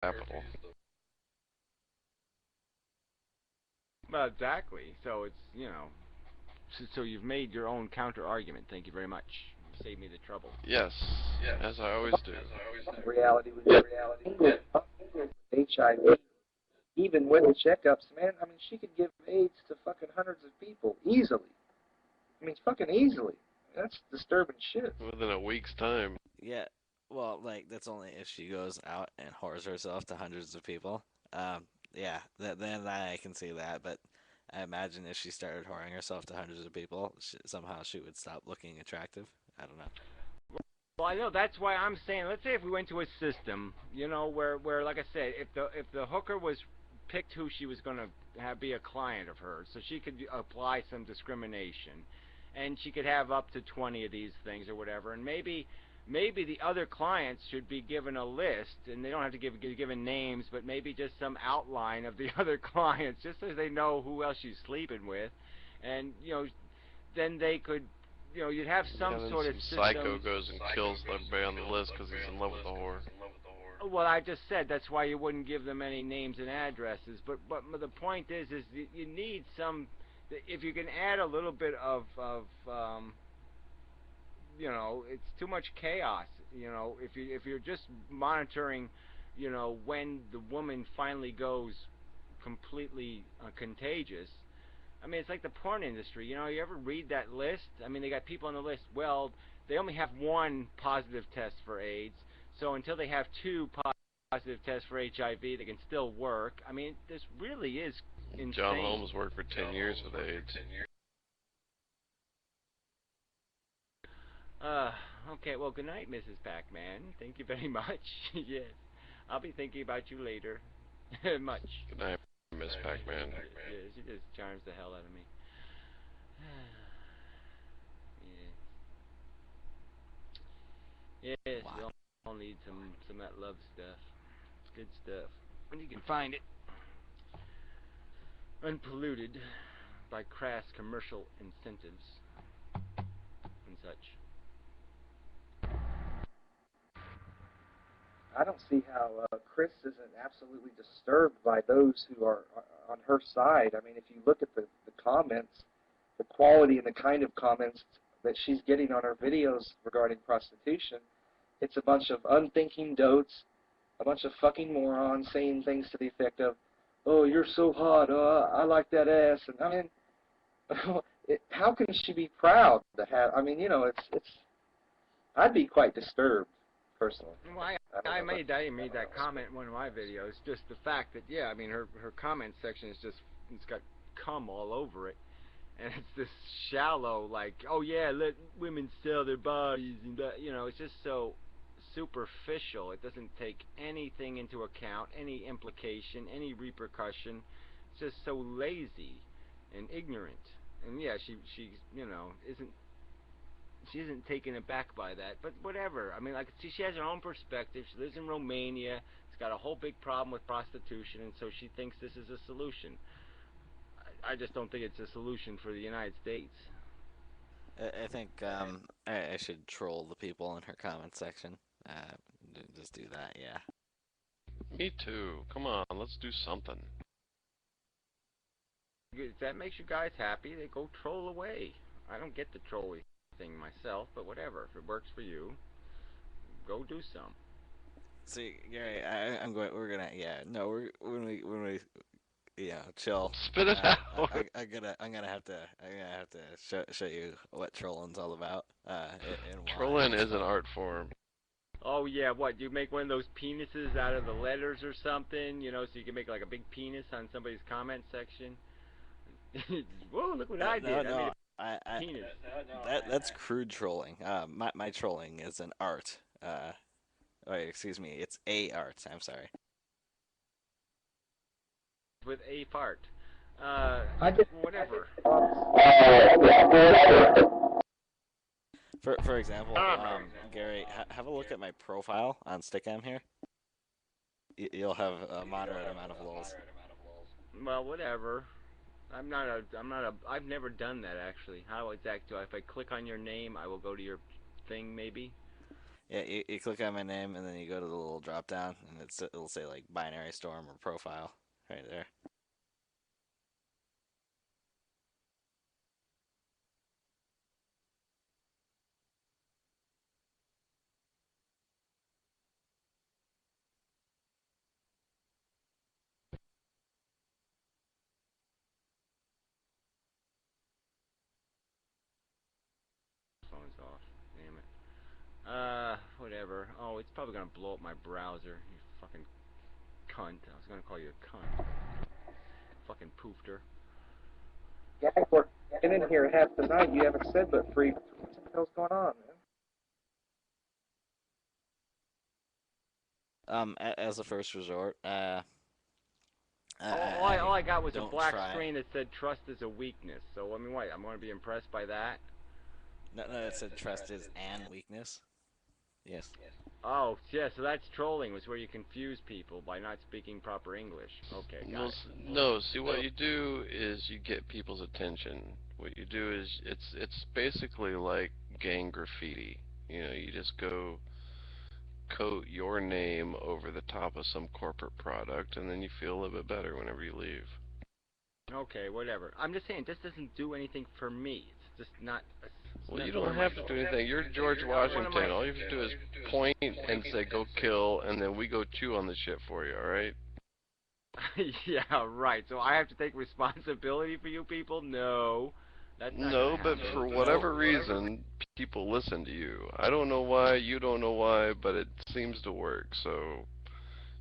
capital. Well, exactly. So it's, you know, so you've made your own counter argument. Thank you very much. You saved me the trouble. Yes, as I always do. Reality was reality. HIV, even with the checkups, man. I mean, she could give AIDS to fucking hundreds of people easily. I mean, fucking easily. That's disturbing shit. Within a week's time. Yeah, well, like that's only if she goes out and whores herself to hundreds of people. Yeah, then I can see that. But I imagine if she started whoring herself to hundreds of people, somehow she would stop looking attractive. I don't know. Well, I know that's why I'm saying. Let's say if we went to a system, you know, where like I said, if the hooker was picked who she was going to have be a client of hers, so she could apply some discrimination, and she could have up to 20 of these things or whatever, and maybe the other clients should be given a list, and they don't have to give given names, but maybe just some outline of the other clients, just so they know who else she's sleeping with, and you know, then they could, you know, you'd have Yeah, some then sort of some psycho system. goes and kills everybody on the list because he's in love with a whore. Well, I just said that's why you wouldn't give them any names and addresses. But the point is you need some. If you can add a little bit of you know, it's too much chaos. You know, if you're just monitoring, you know, when the woman finally goes completely contagious. I mean, it's like the porn industry. You know, you ever read that list? I mean, they got people on the list. Well, they only have one positive test for AIDS. So until they have two positive tests for HIV, they can still work. I mean, this really is John insane. Holmes worked for 10 years with AIDS. Uh, okay, well, good night, Mrs. Pac-Man. Thank you very much. Yes, I'll be thinking about you later. Much. Good night, Miss Pac-Man. Yeah, she just charms the hell out of me. Yeah. Yes, we What? all need some of that love stuff. It's good stuff. When you can find it. Unpolluted by crass commercial incentives and such. I don't see how Chris isn't absolutely disturbed by those who are on her side. I mean, if you look at the comments, the quality and the kind of comments that she's getting on her videos regarding prostitution, it's a bunch of unthinking dotes, a bunch of fucking morons saying things to the effect of, "Oh, you're so hot. Oh, I like that ass." And I mean, how can she be proud to have? I mean, you know, it's. I'd be quite disturbed personally. Well, I made that comment in one of my videos. Just the fact that, yeah, I mean, her comment section is just, it's got cum all over it, and it's this shallow, like, oh yeah, let women sell their bodies, and that, you know, it's just so superficial. It doesn't take anything into account, any implication, any repercussion. It's just so lazy and ignorant. And yeah, she you know she isn't taken aback by that. But whatever. I mean, like, she has her own perspective. She lives in Romania. It's got a whole big problem with prostitution, and so she thinks this is a solution. I just don't think it's a solution for the United States. I think I should troll the people in her comment section. Uh, just do that. Yeah. Me too. Come on, let's do something. If that makes you guys happy, they go troll away. I don't get the trolling thing myself, but whatever. If it works for you, go do some. See, Gary, I'm going. We're gonna. Yeah. No. When we. Yeah. Chill. Spit it out. I'm gonna have to show you what trolling's all about. And why Trolling it's is an fun. art form. Oh yeah, what? You make one of those penises out of the letters or something, you know, so you can make like a big penis on somebody's comment section. Whoa, look what I No, did. I made no. a penis. That's crude trolling. My trolling is an art. Wait, excuse me. It's a art. I'm sorry. With a fart. I just Whatever. For example, Gary, have a look at my profile on Stickam here. You'll have a moderate amount of lols. Well, whatever. I've never done that actually. How exact do I? If I click on your name, I will go to your thing maybe. Yeah, you click on my name and then you go to the little drop down and it'll say like binary storm or profile right there. Phone's off. Damn it. Whatever. Oh, it's probably gonna blow up my browser. You fucking cunt. I was gonna call you a cunt. Fucking poofter. Yeah, we're in here half the night. You haven't said but free. What the hell's going on, man? As a first resort, All I got was a don't black try. screen that said trust is a weakness. So I mean, wait, I'm gonna be impressed by that. No, it said trust is an weakness. Yes. Oh, yeah, so that's trolling, was where you confuse people by not speaking proper English. Okay, got Well, it. no. See, what you do is you get people's attention. What you do is it's basically like gang graffiti. You know, you just go coat your name over the top of some corporate product, and then you feel a little bit better whenever you leave. Okay, whatever. I'm just saying, this doesn't do anything for me. It's just not. Well, you don't have to do anything. You're George Washington. All you have to do is point and say, go kill, and then we go chew on the shit for you, alright? Yeah, right. So I have to take responsibility for you people? No. That's not No, gonna but happen. for whatever reason, people listen to you. I don't know why, you don't know why, but it seems to work, so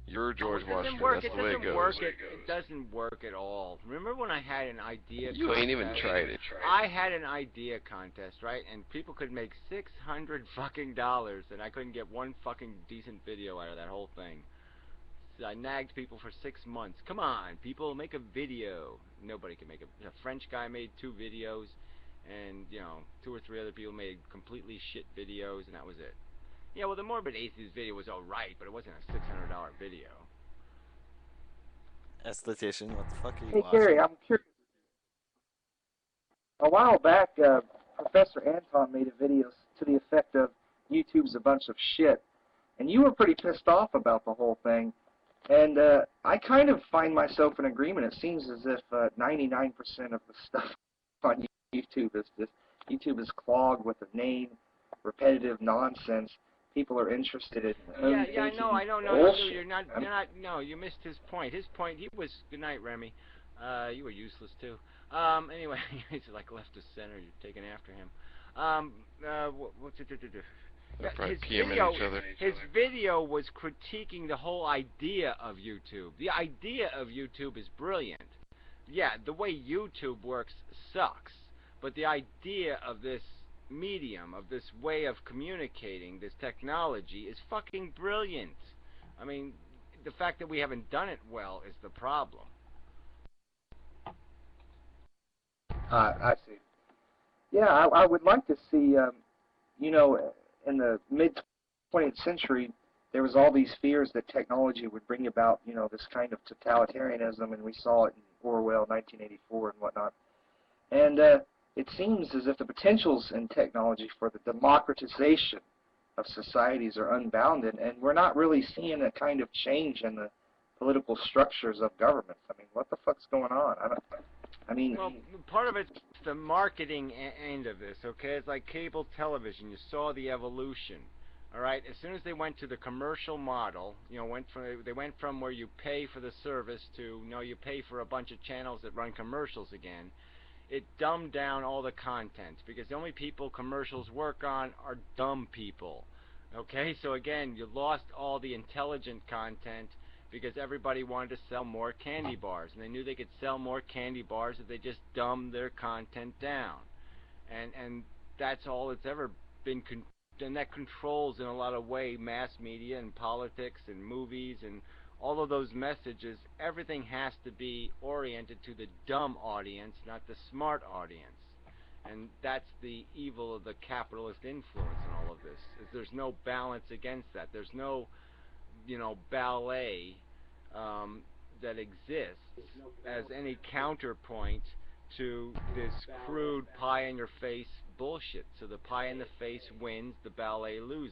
you're George Washington. That's the way it goes. It doesn't work at all. Remember when I had an idea You contest? ain't even tried it. I had an idea contest, right? And people could make $600 fucking dollars, and I couldn't get one fucking decent video out of that whole thing. So I nagged people for 6 months. Come on, people, make a video. Nobody can make a French guy made 2 videos, and, you know, 2 or 3 other people made completely shit videos, and that was it. Yeah, well, the Morbid Atheist video was alright, but it wasn't a $600 video. Esthetician, what the fuck are you Hey, watching? Gary, I'm curious. A while back, Professor Anton made a video to the effect of YouTube's a bunch of shit, and you were pretty pissed off about the whole thing. And I kind of find myself in agreement. It seems as if 99% of the stuff on YouTube is clogged with inane, repetitive nonsense. People are interested in Yeah, I know, bullshit. No, you missed his point. His point, he was, good night, Remy. You were useless too. Anyway, he's like left of center. You're taking after him. They're probably His PMing each other. his video was critiquing the whole idea of YouTube. The idea of YouTube is brilliant. Yeah, the way YouTube works sucks, but the idea of this medium, of this way of communicating, this technology, is fucking brilliant. I mean, the fact that we haven't done it well is the problem. I see. Yeah, I would like to see, you know, in the mid 20th century, there was all these fears that technology would bring about, you know, this kind of totalitarianism, and we saw it in Orwell, 1984, and whatnot. And it seems as if the potentials in technology for the democratization of societies are unbounded, and we're not really seeing a kind of change in the political structures of governments. I mean, what the fuck's going on? Well, part of it's the marketing end of this, okay? It's like cable television. You saw the evolution, all right? As soon as they went to the commercial model, you know, they went from where you pay for the service to, you know, you pay for a bunch of channels that run commercials again. It dumbed down all the content because the only people commercials work on are dumb people. Okay, so again, you lost all the intelligent content because everybody wanted to sell more candy bars, and they knew they could sell more candy bars if they just dumbed their content down. And that's all it's ever been, and that controls in a lot of way mass media and politics and movies and all of those messages. Everything has to be oriented to the dumb audience, not the smart audience. And that's the evil of the capitalist influence in all of this. Is there's no balance against that. There's no, you know, ballet that exists as any counterpoint to this crude pie in your face bullshit. So the pie in the face wins, the ballet loses.